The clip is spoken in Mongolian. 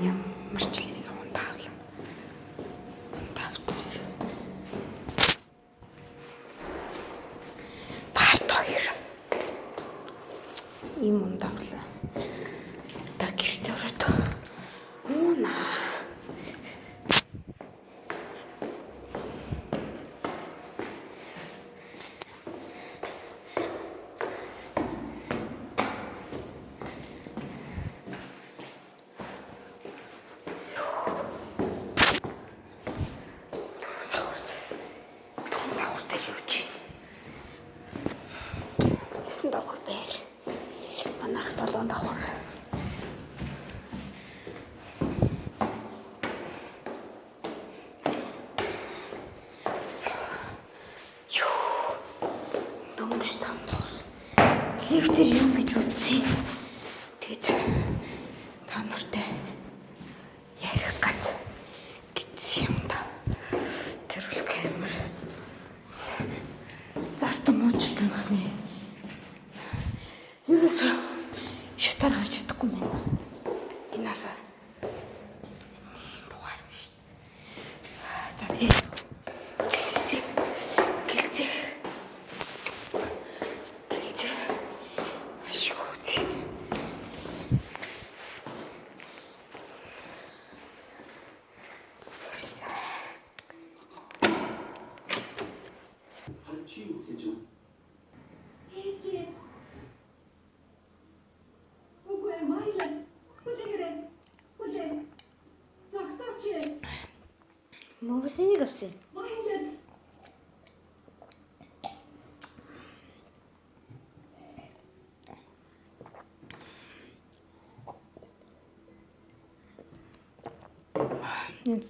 Ямар ч лээсэн тавлаа. Тавц. Парт 2. Ийм ундавлаа. Одоо гэртээ ороод уунаа. Давхар байр. Манайх 7 давхар. Дөнгөж 5 давхар. Лифтер юм гэж үзье. Тэгэд та нартай ярих гэж юм да. Тэр бол камер. Заста мууч тэнхний. Юусе шатаар гарч чадахгүй юм байна. Гинаса. Тийм бухар биш. За тийм. Гэлцээ. Ашууц. Магазиныг авсан. Нет,